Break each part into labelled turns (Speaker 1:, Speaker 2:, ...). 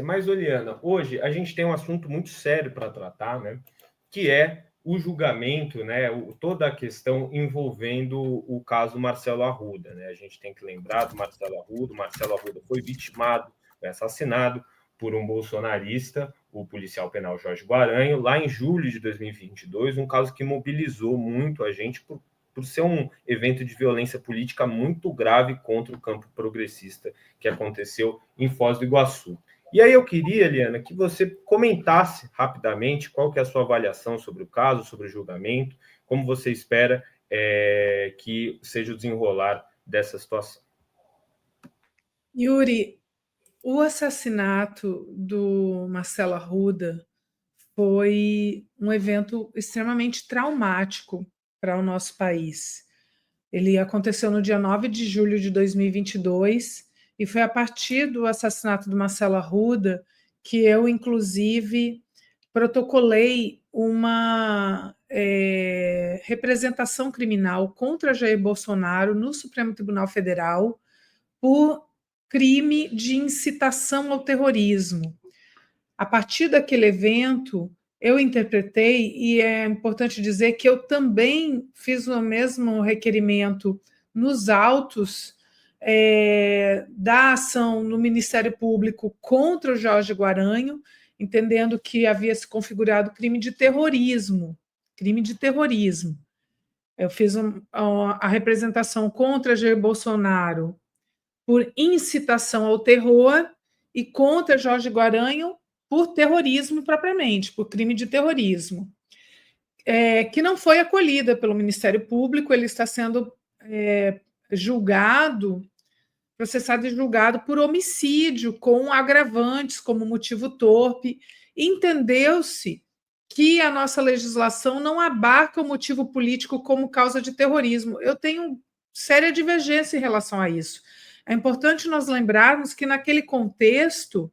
Speaker 1: Mas, Oliana, hoje a gente tem um assunto muito sério para tratar, né? Que é o julgamento, né? Toda a questão envolvendo o caso Marcelo Arruda, né? A gente tem que lembrar do Marcelo Arruda. O Marcelo Arruda foi vitimado, foi assassinado por um bolsonarista, o policial penal Jorge Guaranho, lá em julho de 2022, um caso que mobilizou muito a gente por ser um evento de violência política muito grave contra o campo progressista que aconteceu em Foz do Iguaçu. E aí eu queria, Eliana, que você comentasse rapidamente qual que é a sua avaliação sobre o caso, sobre o julgamento, como você espera que seja o desenrolar dessa situação.
Speaker 2: Yuri, o assassinato do Marcelo Arruda foi um evento extremamente traumático para o nosso país. Ele aconteceu no dia 9 de julho de 2022 e foi a partir do assassinato do Marcelo Arruda que eu, inclusive, protocolei uma representação criminal contra Jair Bolsonaro no Supremo Tribunal Federal por crime de incitação ao terrorismo. A partir daquele evento, eu interpretei, e é importante dizer que eu também fiz o mesmo requerimento nos autos da ação no Ministério Público contra o Jorge Guaranho, entendendo que havia se configurado crime de terrorismo. Crime de terrorismo. Eu fiz a representação contra Jair Bolsonaro por incitação ao terror e contra Jorge Guaranho por terrorismo propriamente, por crime de terrorismo, que não foi acolhida pelo Ministério Público. Ele está sendo processado e julgado por homicídio com agravantes como motivo torpe. Entendeu-se que a nossa legislação não abarca o motivo político como causa de terrorismo. Eu tenho séria divergência em relação a isso. É importante nós lembrarmos que, naquele contexto,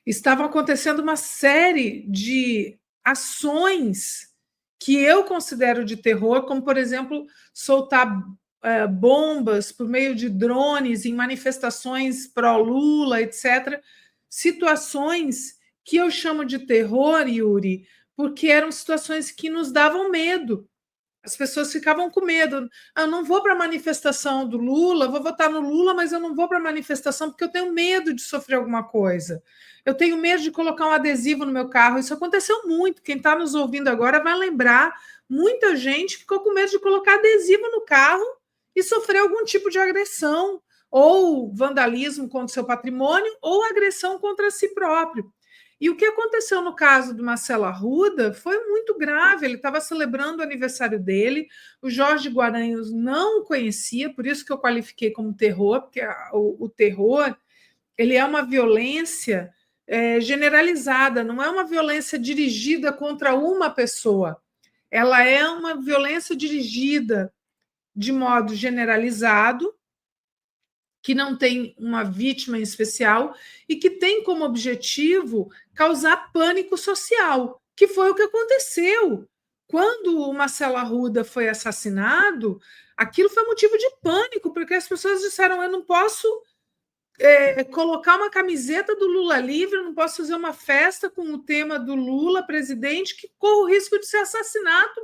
Speaker 2: estavam acontecendo uma série de ações que eu considero de terror, como, por exemplo, soltar bombas por meio de drones em manifestações pró-Lula, etc. Situações que eu chamo de terror, Yuri, porque eram situações que nos davam medo. As pessoas ficavam com medo. Eu não vou para a manifestação do Lula, vou votar no Lula, mas eu não vou para a manifestação porque eu tenho medo de sofrer alguma coisa. Eu tenho medo de colocar um adesivo no meu carro. Isso aconteceu muito. Quem está nos ouvindo agora vai lembrar. Muita gente ficou com medo de colocar adesivo no carro e sofrer algum tipo de agressão, ou vandalismo contra o seu patrimônio, ou agressão contra si próprio. E o que aconteceu no caso do Marcelo Arruda foi muito grave. Ele estava celebrando o aniversário dele, o Jorge Guaranhos não o conhecia, por isso que eu qualifiquei como terror, porque o terror ele é uma violência generalizada, não é uma violência dirigida contra uma pessoa, ela é uma violência dirigida de modo generalizado, que não tem uma vítima em especial e que tem como objetivo causar pânico social, que foi o que aconteceu. Quando o Marcelo Arruda foi assassinado, aquilo foi motivo de pânico, porque as pessoas disseram: eu não posso colocar uma camiseta do Lula livre, eu não posso fazer uma festa com o tema do Lula presidente, que corro o risco de ser assassinado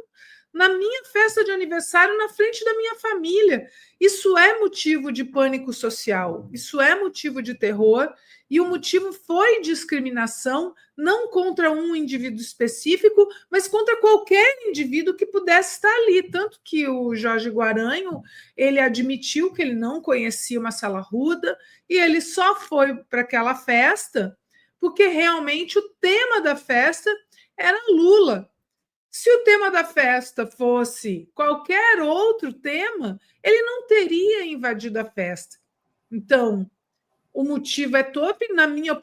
Speaker 2: na minha festa de aniversário, na frente da minha família. Isso é motivo de pânico social, isso é motivo de terror, e o motivo foi discriminação, não contra um indivíduo específico, mas contra qualquer indivíduo que pudesse estar ali. Tanto que o Jorge Guaranho, ele admitiu que ele não conhecia o Marcelo Arruda, e ele só foi para aquela festa porque realmente o tema da festa era Lula. Se o tema da festa fosse qualquer outro tema, ele não teria invadido a festa. Então, o motivo é torpe.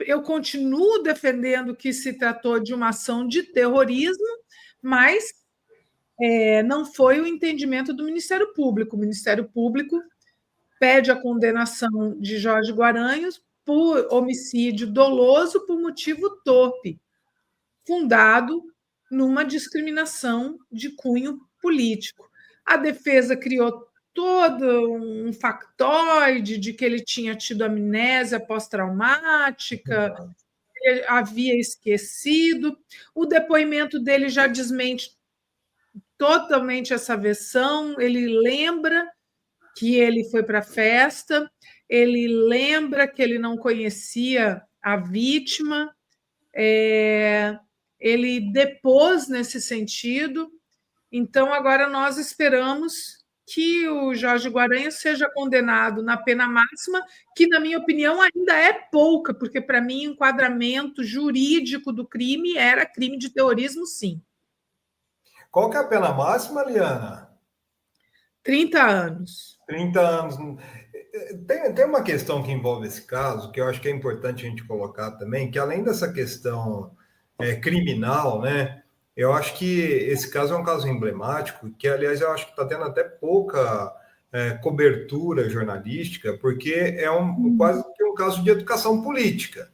Speaker 2: Eu continuo defendendo que se tratou de uma ação de terrorismo, mas não foi o entendimento do Ministério Público. O Ministério Público pede a condenação de Jorge Guaranhos por homicídio doloso por motivo torpe, fundado numa discriminação de cunho político. A defesa criou todo um factoide de que ele tinha tido amnésia pós-traumática, ele havia esquecido. O depoimento dele já desmente totalmente essa versão. Ele lembra que ele foi para a festa, ele lembra que ele não conhecia a vítima, ele depôs nesse sentido. Então, agora nós esperamos que o Jorge Guaranha seja condenado na pena máxima, que, na minha opinião, ainda é pouca, porque, para mim, o enquadramento jurídico do crime era crime de terrorismo, sim.
Speaker 3: Qual que é a pena máxima, Liana?
Speaker 2: 30 anos.
Speaker 3: 30 anos. Tem uma questão que envolve esse caso, que eu acho que é importante a gente colocar também, que além dessa questão criminal, né? Eu acho que esse caso é um caso emblemático, que, aliás, eu acho que está tendo até pouca cobertura jornalística, porque é quase que um caso de educação política.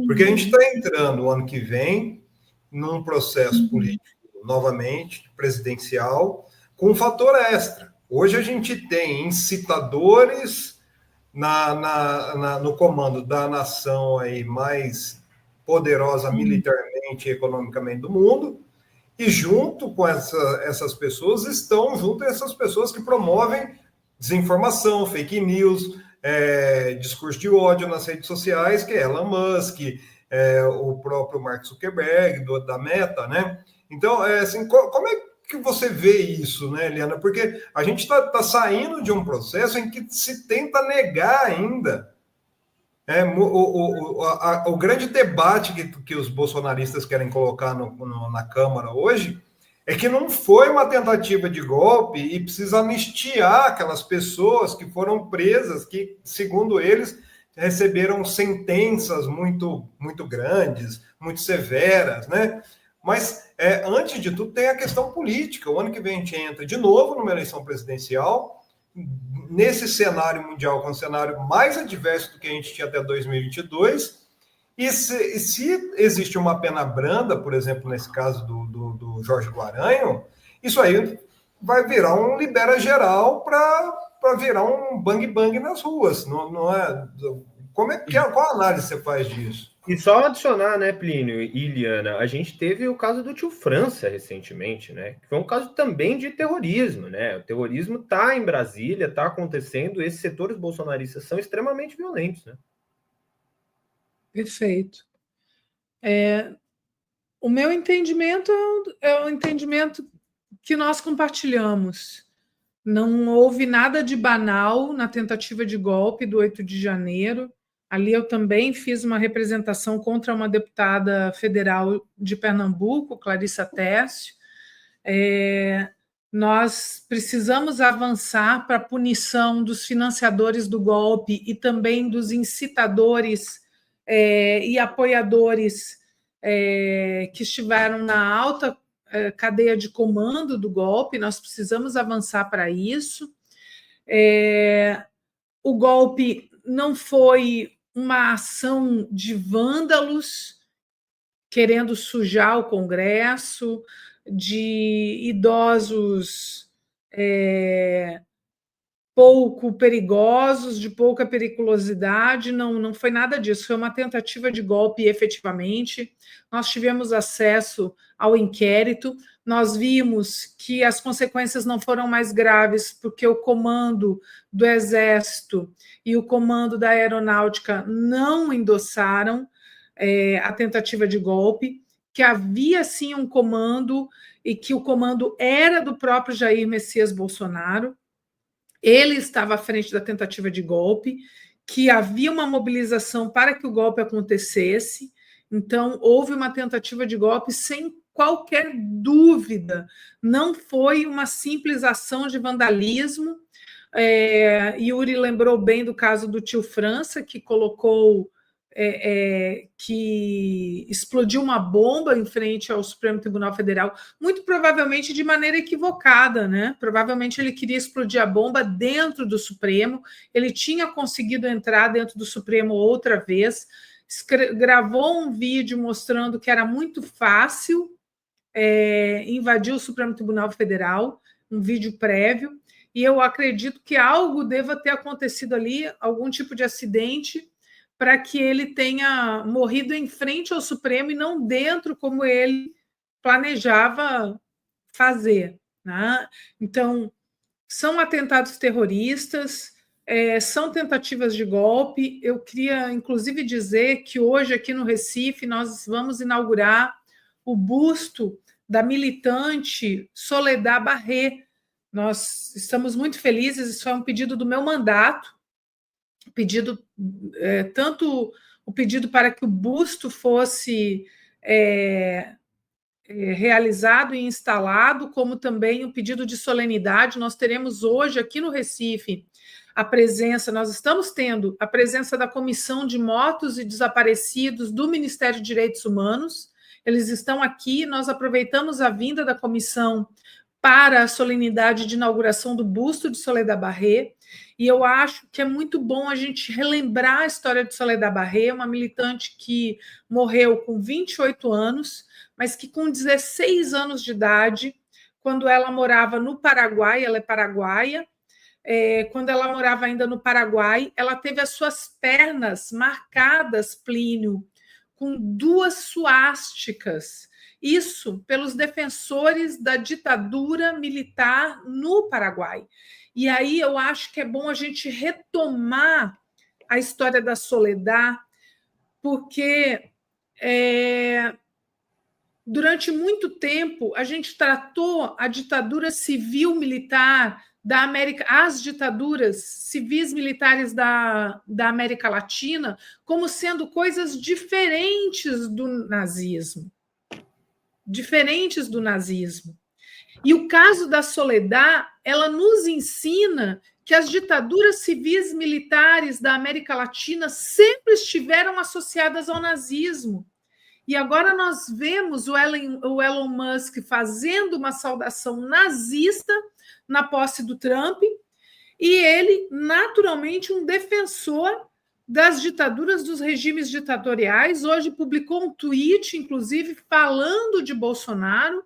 Speaker 3: Porque a gente está entrando o ano que vem num processo político, novamente, presidencial, com um fator extra. Hoje a gente tem incitadores no comando da nação aí mais poderosa militarmente e economicamente do mundo, e junto com essas pessoas estão essas pessoas que promovem desinformação, fake news, discurso de ódio nas redes sociais, que é Elon Musk, o próprio Mark Zuckerberg, da Meta, né? Então, assim, como é que você vê isso, né, Eliana? Porque a gente está saindo de um processo em que se tenta negar ainda o grande debate que os bolsonaristas querem colocar na Câmara hoje é que não foi uma tentativa de golpe e precisa anistiar aquelas pessoas que foram presas, que, segundo eles, receberam sentenças muito, muito grandes, muito severas, né? Mas, antes de tudo, tem a questão política. O ano que vem a gente entra de novo numa eleição presidencial, nesse cenário mundial, que é um cenário mais adverso do que a gente tinha até 2022, e se existe uma pena branda, por exemplo, nesse caso do Jorge Guaranha, isso aí vai virar um libera geral para virar um bang-bang nas ruas. Não é? Qual análise você faz disso?
Speaker 1: E só adicionar, né, Plínio e Iliana, a gente teve o caso do Tio França recentemente, né? Que foi um caso também de terrorismo, né? O terrorismo está em Brasília, está acontecendo, esses setores bolsonaristas são extremamente violentos, né?
Speaker 2: Perfeito. O meu entendimento é o entendimento que nós compartilhamos. Não houve nada de banal na tentativa de golpe do 8 de janeiro. Ali eu também fiz uma representação contra uma deputada federal de Pernambuco, Clarissa Tércio. Nós precisamos avançar para a punição dos financiadores do golpe e também dos incitadores e apoiadores que estiveram na alta cadeia de comando do golpe. Nós precisamos avançar para isso. O golpe não foi uma ação de vândalos querendo sujar o Congresso, de idosos pouco perigosos, de pouca periculosidade. Não foi nada disso, foi uma tentativa de golpe efetivamente. Nós tivemos acesso ao inquérito, nós vimos que as consequências não foram mais graves, porque o comando do Exército e o comando da Aeronáutica não endossaram a tentativa de golpe, que havia sim um comando e que o comando era do próprio Jair Messias Bolsonaro. Ele estava à frente da tentativa de golpe, que havia uma mobilização para que o golpe acontecesse. Então, houve uma tentativa de golpe sem qualquer dúvida. Não foi uma simples ação de vandalismo. Yuri lembrou bem do caso do Tio França, que colocou que explodiu uma bomba em frente ao Supremo Tribunal Federal, muito provavelmente de maneira equivocada, né? Provavelmente ele queria explodir a bomba dentro do Supremo, ele tinha conseguido entrar dentro do Supremo outra vez, gravou um vídeo mostrando que era muito fácil invadir o Supremo Tribunal Federal, um vídeo prévio, e eu acredito que algo deva ter acontecido ali, algum tipo de acidente, para que ele tenha morrido em frente ao Supremo e não dentro, como ele planejava fazer, né? Então, são atentados terroristas, são tentativas de golpe. Eu queria, inclusive, dizer que hoje, aqui no Recife, nós vamos inaugurar o busto da militante Soledad Barré. Nós estamos muito felizes, isso é um pedido do meu mandato, tanto o pedido para que o busto fosse realizado e instalado, como também o pedido de solenidade. Nós teremos hoje aqui no Recife nós estamos tendo a presença da Comissão de Mortos e Desaparecidos do Ministério de Direitos Humanos. Eles estão aqui, nós aproveitamos a vinda da comissão para a solenidade de inauguração do busto de Soledad Barré, e eu acho que é muito bom a gente relembrar a história de Soledad Barré, uma militante que morreu com 28 anos, mas que com 16 anos de idade, quando ela morava no Paraguai, ela é paraguaia, quando ela morava ainda no Paraguai, ela teve as suas pernas marcadas, Plínio, com 2 suásticas, isso pelos defensores da ditadura militar no Paraguai. E aí eu acho que é bom a gente retomar a história da Soledad, porque durante muito tempo a gente tratou a ditadura civil-militar da América, as ditaduras civis militares da América Latina, como sendo coisas diferentes do nazismo. E o caso da Soledad, ela nos ensina que as ditaduras civis militares da América Latina sempre estiveram associadas ao nazismo. E agora nós vemos o Elon Musk fazendo uma saudação nazista na posse do Trump, e ele, naturalmente, um defensor das ditaduras, dos regimes ditatoriais. Hoje publicou um tweet, inclusive, falando de Bolsonaro,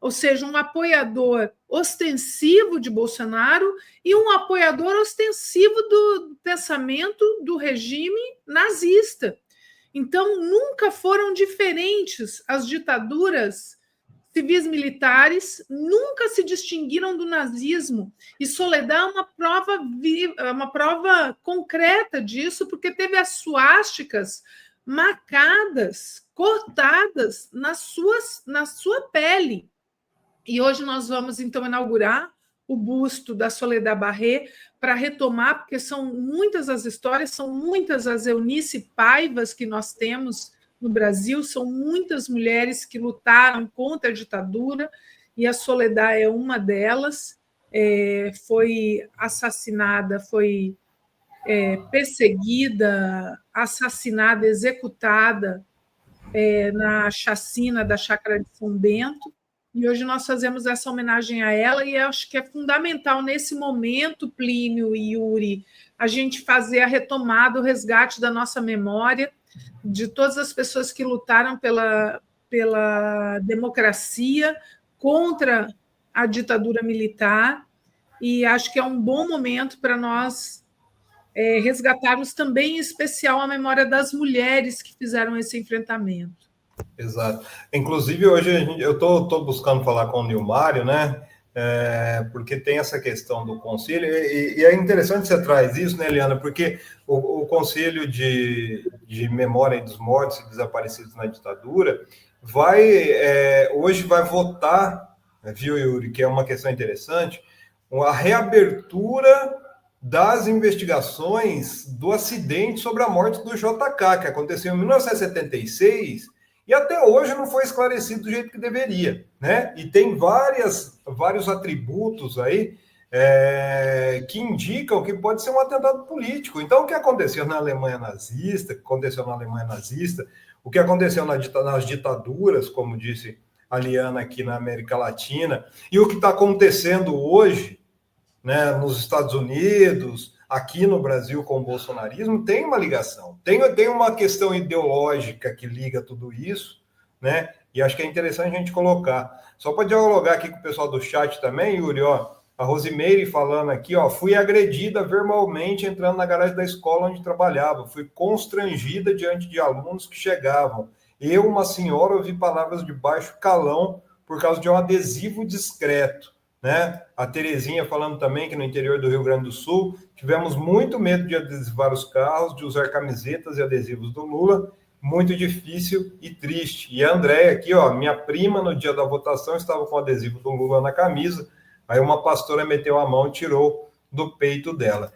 Speaker 2: ou seja, um apoiador ostensivo de Bolsonaro e um apoiador ostensivo do pensamento do regime nazista. Então, nunca foram diferentes as ditaduras civis militares, nunca se distinguiram do nazismo. E Soledad é uma prova concreta disso, porque teve as suásticas marcadas, cortadas na sua pele. E hoje nós vamos, então, inaugurar o busto da Soledad Barré para retomar, porque são muitas as histórias, são muitas as Eunice Paivas que nós temos no Brasil, são muitas mulheres que lutaram contra a ditadura, e a Soledad é uma delas. Foi assassinada, foi perseguida, assassinada, executada na chacina da Chácara de São Bento, e hoje nós fazemos essa homenagem a ela, e acho que é fundamental nesse momento, Plínio e Yuri, a gente fazer a retomada, o resgate da nossa memória, de todas as pessoas que lutaram pela democracia, contra a ditadura militar, e acho que é um bom momento para nós resgatarmos também, em especial, a memória das mulheres que fizeram esse enfrentamento.
Speaker 3: Exato. Inclusive, hoje eu estou buscando falar com o Nilmário, né? Porque tem essa questão do conselho, e é interessante você traz isso, né, Eliana? Porque o Conselho de Memória dos Mortos e Desaparecidos na Ditadura hoje vai votar, viu, Yuri, que é uma questão interessante, a reabertura das investigações do acidente sobre a morte do JK, que aconteceu em 1976, e até hoje não foi esclarecido do jeito que deveria, né? E tem vários atributos aí que indicam que pode ser um atentado político. Então, o que aconteceu na Alemanha nazista, o que aconteceu nas ditaduras, como disse a Liana aqui na América Latina, e o que está acontecendo hoje, né, nos Estados Unidos, aqui no Brasil com o bolsonarismo, tem uma ligação. Tem uma questão ideológica que liga tudo isso, né? E acho que é interessante a gente colocar. Só para dialogar aqui com o pessoal do chat também, Yuri, ó, A Rosimeire falando aqui, ó, fui agredida verbalmente entrando na garagem da escola onde trabalhava. Fui constrangida diante de alunos que chegavam. Eu, uma senhora, ouvi palavras de baixo calão por causa de um adesivo discreto, né? A Terezinha falando também que no interior do Rio Grande do Sul tivemos muito medo de adesivar os carros, de usar camisetas e adesivos do Lula, muito difícil e triste. E a Andréia aqui, ó, minha prima no dia da votação estava com o adesivo do Lula na camisa, aí uma pastora meteu a mão e tirou do peito dela.